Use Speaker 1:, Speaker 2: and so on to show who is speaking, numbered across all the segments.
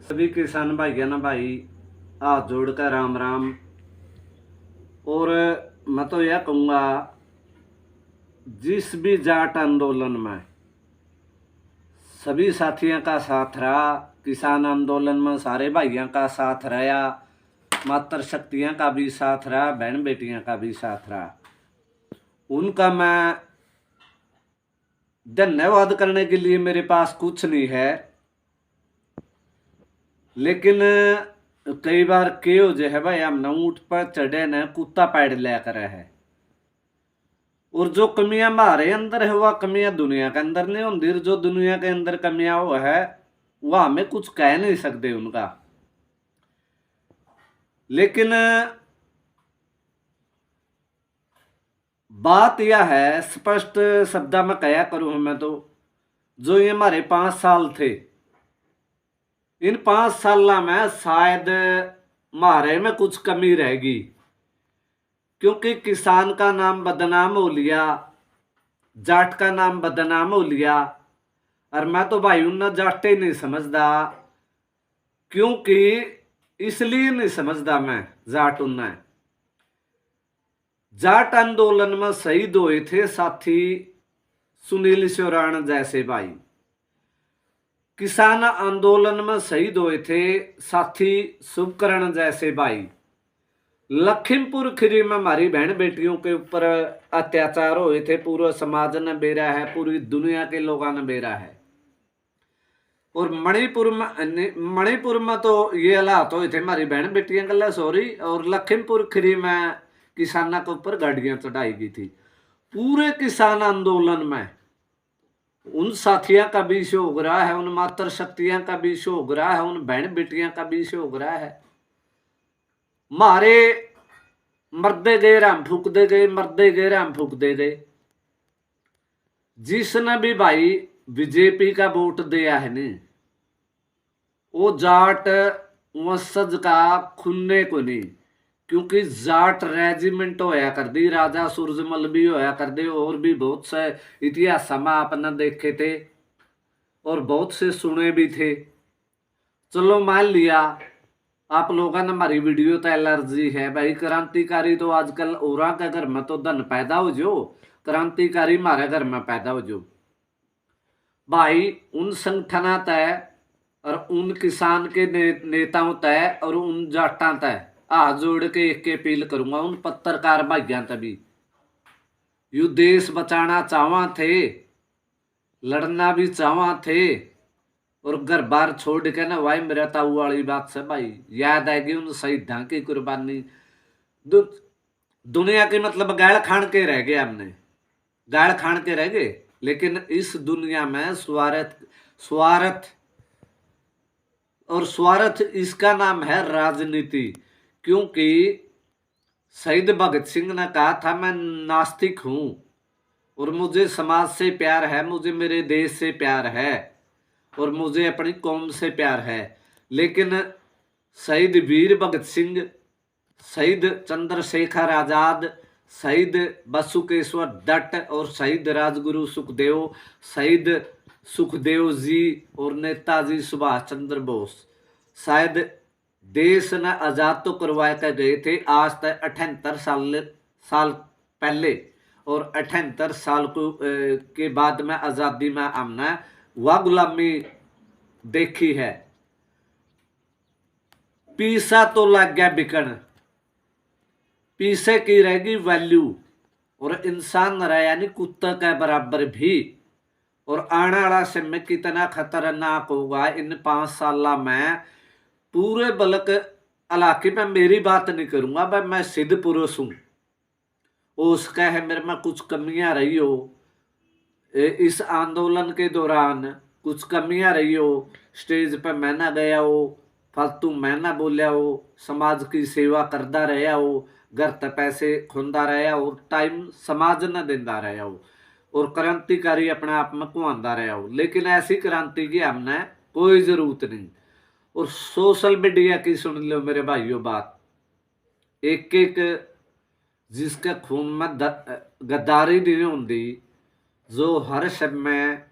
Speaker 1: सभी किसान भाइयों ना भाई हाथ जोड़कर राम राम। और मैं तो यह कहूँगा, जिस भी जाट आंदोलन में सभी साथियों का साथ रहा, किसान आंदोलन में सारे भाइयों का साथ रहा, मातृ शक्तियों का भी साथ रहा, बहन बेटियों का भी साथ रहा, उनका मैं धन्यवाद करने के लिए मेरे पास कुछ नहीं है। लेकिन कई बार क्यों जो है भाई, हम न ऊँट पर चढ़े न कुत्ता पैड़ लिया करे है। और जो कमियां हमारे अंदर है वह कमियां दुनिया के अंदर नहीं होंगी। जो दुनिया के अंदर कमियां वो है वह हमें कुछ कह नहीं सकते उनका। लेकिन बात यह है, स्पष्ट शब्द में कहा करूं मैं तो, जो ये हमारे 5 साल थे, इन 5 साल में शायद हमारे में कुछ कमी रहेगी, क्योंकि किसान का नाम बदनाम हो लिया, जाट का नाम बदनाम हो लिया। और मैं तो भाई उन्ना जाटे नहीं समझदा, क्योंकि इसलिए नहीं समझदा मैं जाट उन्ना। जाट आंदोलन में शहीद हुए थे साथी सुनील शोराण जैसे भाई, किसान आंदोलन में शहीद हुए थे साथी शुभकरण जैसे भाई, लखीमपुर खीरी में हमारी बहन बेटियों के ऊपर अत्याचार हुए थे, पूरा समाज ने बेरा है, पूरी दुनिया के लोगों ने बेरा है। और मणिपुर में तो ये हालात हुए थे, हमारी बहन बेटियां गला सॉरी। और लखीमपुर खीरी में किसानों के ऊपर गाड़ियां चढ़ाई गई थी। पूरे किसान आंदोलन में उन साथियों का भी शोक रहा है, उन मातृ शक्तियों का भी शोक रहा है, उन बहन बेटियों का भी शोक रहा है। मारे मरदे गए राम फूकते गए, मरदे गए राम फूकते गए। जिसने भी भाई बीजेपी का वोट दिया है ने, वो जाट वंशज का खुन्ने को नहीं, क्योंकि जाट रेजिमेंट होया कर दी, राजा सूरजमल भी होया कर दे, और भी बहुत से इतिहास में आपने देखे थे और बहुत से सुने भी थे। चलो मान लिया आप लोगों ने हमारी वीडियो तो एलर्जी है भाई, क्रांतिकारी तो आजकल और के घर में तो धन पैदा हो जो, क्रांतिकारी हमारे घर में पैदा हो जो भाई। उन संगठना तय और उन किसान के नेताओं तय और उन जाटा तय हाथ जोड़ के एक अपील करूंगा, उन पत्रकार भाइयों तभी यू देश बचाना चाहवा थे, लड़ना भी चाहवा थे, और घर बार छोड़ के ना भाई मेरा ताऊ वाली बात से भाई याद आएगी उन शहीदों की कुर्बानी। दुनिया की मतलब गाल खान के रह गए, हमने गाल खान के रह गए। लेकिन इस दुनिया में स्वार्थ स्वार्थ और स्वार्थ इसका नाम है राजनीति। क्योंकि शहीद भगत सिंह ने कहा था, मैं नास्तिक हूं और मुझे समाज से प्यार है, मुझे मेरे देश से प्यार है और मुझे अपनी कौम से प्यार है। लेकिन शहीद वीर भगत सिंह, शहीद चंद्रशेखर आजाद, शहीद बसुकेश्वर दत्त और शहीद राजगुरु सुखदेव, शहीद सुखदेव जी और नेताजी सुभाष चंद्र बोस शायद देश ने आजाद तो करवा कर गए थे आज तक 78 साल पहले, और 78 साल को के बाद में आजादी में हमने वह गुलामी देखी है। पीसा तो लग गया बिकन, पीसे की रहेगी वैल्यू, और इंसान रहा यानी कुत्ता के बराबर भी। और आने वाला समय कितना खतरनाक होगा इन 5 साल में। पूरे बल्क इलाके में मेरी बात नहीं करूंगा भाई, मैं सिद्ध पुरुष हूं, उसका है मेरे में कुछ कमियां रही हो, इस आंदोलन के दौरान कुछ कमियां रही हो, स्टेज पर मैं ना गया हो, फालतू मैं ना बोलिया हो, समाज की सेवा करता रहा हो, घर तक पैसे खुंदा रहा हो, टाइम समाज न देता रहा हो, और क्रांतिकारी अपने आप में कुआंदा रहा हो। लेकिन ऐसी क्रांति की हमने कोई जरूरत नहीं। और सोशल मीडिया की सुन लो मेरे भाइयों बात, एक एक जिसके खून में गद्दारी नहीं होती, जो हर समय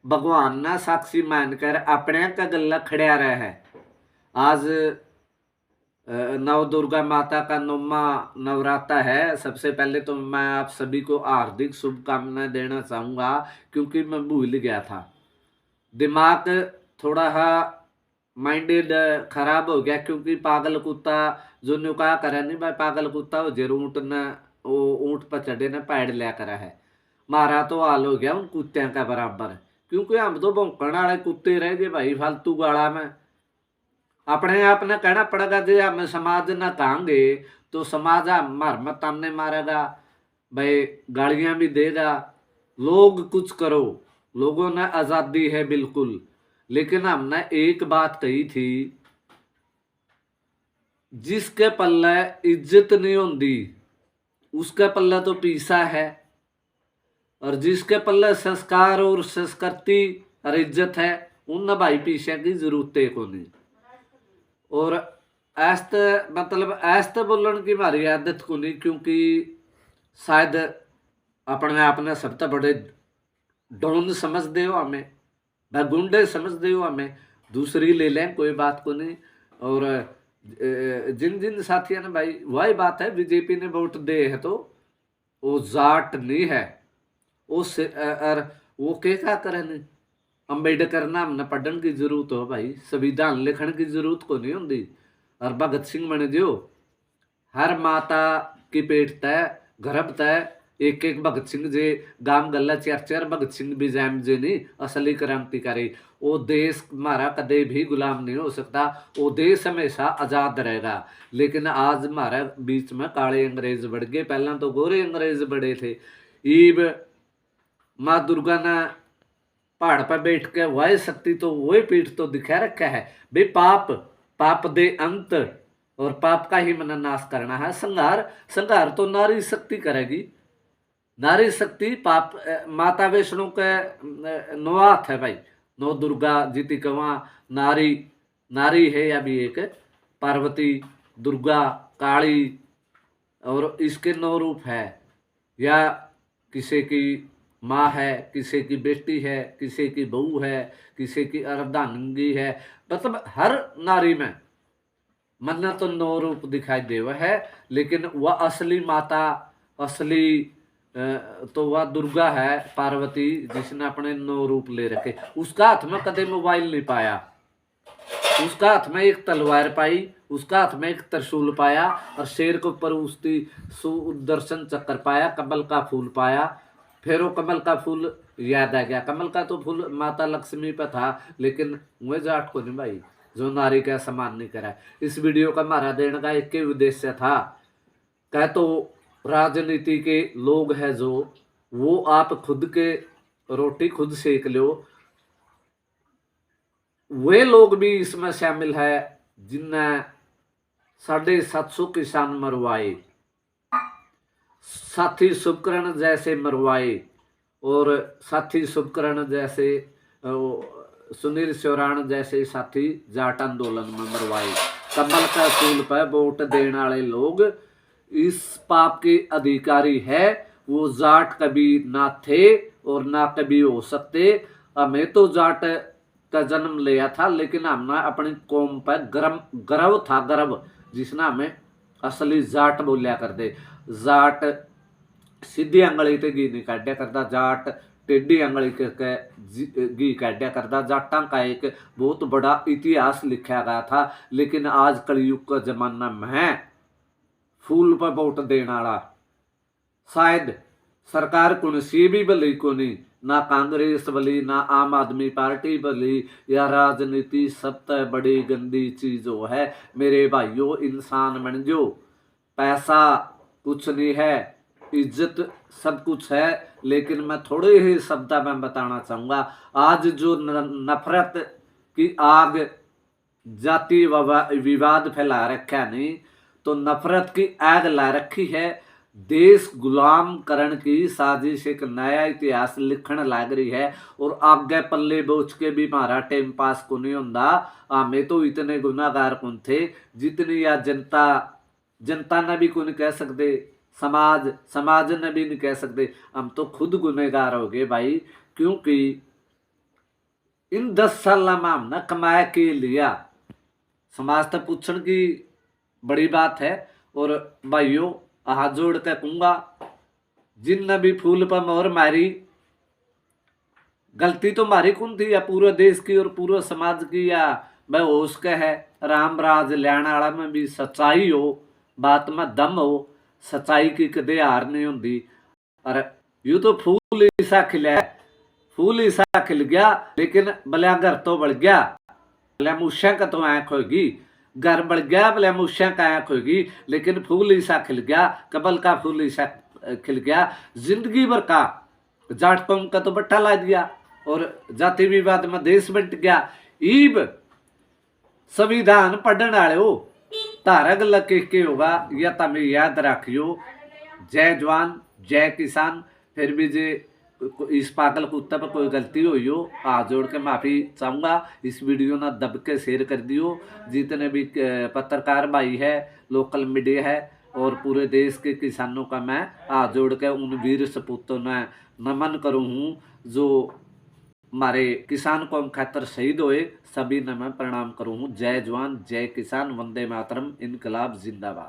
Speaker 1: भगवान ना साक्षी मानकर अपने का गला खड़ा रहा है, आज नव दुर्गा माता का 9वां नवरात्र है। सबसे पहले तो मैं आप सभी को हार्दिक शुभकामनाएं देना चाहूँगा, क्योंकि मैं भूल गया था। दिमाग थोड़ा सा माइंडेड खराब हो गया, क्योंकि पागल कुत्ता जो न्यू कहा करे नहीं भाई, पागल कुत्ता हो जरूर ऊँट न वो ऊँट पर चढ़े ने पैड लिया करा है। मारा तो हाल हो गया उन कुत्तियों का बराबर, क्योंकि हम तो भौंकण वाले कुत्ते रह गए भाई फालतू गाला में। अपने आप ने कहना पड़ेगा, जो हम समाज न कहेंगे तो समाज हमार में ताने मारेगा भाई, गालियां भी देगा। लोग कुछ करो, लोगों ने आजादी है बिल्कुल, लेकिन हमने एक बात कही थी, जिसके पल्ले इज्जत नहीं होती उसके पल्ले तो पीसा है, और जिसके पल्ले संस्कार और संस्कृति और इज्जत है उन भाई पीछे की जरूरत को नहीं। और ऐसे मतलब ऐसे बोलन की हमारी आदत को नहीं, क्योंकि शायद अपने आप ने सबसे बड़े डॉन समझते हो हमें, व गुंडे समझते हो हमें, दूसरी ले लें कोई बात को नहीं। और जिन जिन साथियों ने भाई वही बात है, बीजेपी ने वोट दे है तो वो जाट नहीं है, और वो क्या करे नहीं। अंबेडकर नाम न पढ़ने की जरूरत हो भाई, संविधान लिखने की जरूरत को नहीं होती। और भगत सिंह बने जो हर माता की पेट तय गर्भ तय एक एक भगत सिंह जे गाम गल्ला चार चार भगत सिंह भी जैम जे नहीं असली क्रांतिकारी। वो देश हमारा कदे भी गुलाम नहीं हो सकता, वो देश हमेशा आजाद रहेगा। लेकिन आज हमारे बीच में काले अंग्रेज बढ़ गए, पहला तो गोरे अंग्रेज बड़े थे। ईब माँ दुर्गा ने पहाड़ पर बैठ के वही शक्ति तो वही पीठ तो दिखा रखा है भाई, पाप पाप दे अंत, और पाप का ही मन नाश करना है। संहार संहार तो नारी शक्ति करेगी, नारी शक्ति पाप माता वैष्णो के नौ हाथ है भाई, नौ दुर्गा जीती कवा नारी, नारी है या भी एक पार्वती दुर्गा काली, और इसके 9 रूप है। या किसी की माँ है, किसी की बेटी है, किसी की बहू है, किसी की अर्धांगी है, मतलब हर नारी में मन तो 9 रूप दिखाई दे वह है। लेकिन वह असली माता असली तो वह दुर्गा है पार्वती, जिसने अपने 9 रूप ले रखे। उसका हाथ में कदे मोबाइल नहीं पाया, उसका हाथ में एक तलवार पाई, उसका हाथ में एक त्रिशूल पाया, और शेर के ऊपर उसकी सुदर्शन चक्र पाया, कमल का फूल पाया। फिर वो कमल का फूल याद आ गया, कमल का तो फूल माता लक्ष्मी पे था, लेकिन वह जाट को नहीं भाई जो नारी का सम्मान नहीं करा। इस वीडियो का हमारा देने का एक ही उद्देश्य था, कह तो राजनीति के लोग हैं जो, वो आप खुद के रोटी खुद सेक लो, वे लोग भी इसमें शामिल है जिनने 750 किसान मरवाए, साथी शुभकरण जैसे मरवाए, और साथी शुभकरण जैसे सुनील शौराण जैसे साथी जाट आंदोलन में मरवाए। कमल का फूल पर वोट देने वाले लोग इस पाप के अधिकारी है। वो जाट कभी ना थे और ना कभी हो सकते। हमें तो जाट का जन्म लिया था, लेकिन हमने अपनी कौम पर गर्व था, गर्व, जिसने हमें असली जाट बोलिया करते। जाट सीधी अंगली ते घी नहीं काढ़िया करता, जाट टेढ़ी अंगली करके घी काढ़िया करता। जाटा का एक बहुत बड़ा इतिहास लिखा गया था, लेकिन आज कलयुग का जमाना में फूल पर वोट देने वाला शायद सरकार को सी भी भली को नहीं, ना कांग्रेस भली, ना आम आदमी पार्टी भली, या राजनीति सबसे बड़ी गंदी चीज वो है मेरे भाइयों। इंसान बन जो, पैसा कुछ नहीं है, इज्जत सब कुछ है। लेकिन मैं थोड़े ही शब्द में बताना चाहूंगा, आज जो नफरत की आग जाति विवाद फैला रखा नहीं, तो नफरत की आग ला रखी है। देश गुलाम करण की साजिश एक नया इतिहास लिखण लग रही है, और आगे पल्ले बोझ के भी हमारा टाइम पास को नहीं होता। हमें तो इतने गुनाहगार कौन थे जितनी या जनता ने भी को नहीं कह सकते, समाज ने भी नहीं कह सकते। हम तो खुद गुनहगार हो गए भाई, क्योंकि इन 10 साल में हमने कमाया के लिया, समाज तक पूछण की बड़ी बात है। और भाइयों हाथ जोड़ के कहूँगा, जिन भी फूल पर मोहर मारी, गलती तो मारी कौन थी, या पूरे देश की और पूरे समाज की, या वह होश के है। राम राज ल्याण वाला में भी सच्चाई हो, बात में दम हो, सच्चाई की कदे हार नहीं होती। अरे यू तो फूल ऐसा खिला है, फूल ऐसा खिल गया, लेकिन भल्या घर तो बढ़ गया, भल्या मूशा का तो आंख होगी, घर बढ़ गया भल्या मूशा का आंख होगी, लेकिन फूल ऐसा खिल गया, कबल का फूल ऐसा खिल गया। जिंदगी भर का जाट कौम का तो बट्टा ला दिया, और जाति विवाद में देश बंट गया। ईब संविधान पढ़ने वाले हो तारा गल के होगा, या तमें याद रखियो। जय जवान जय किसान। फिर भी जे इस पागल कुत्ते पर कोई गलती हुई हो, हाथ जोड़ के माफ़ी चाहूँगा। इस वीडियो ना दब के शेयर कर दियो। जितने भी पत्रकार भाई है, लोकल मीडिया है, और पूरे देश के किसानों का मैं हाथ जोड़ के उन वीर सपूतों ने नमन करूँ हूँ जो हमारे किसान कौम खातर शहीद हुए। सभी ने मैं प्रणाम करूँ हूँ। जय जवान जय किसान, वंदे मातरम, इनकलाब जिंदाबाद।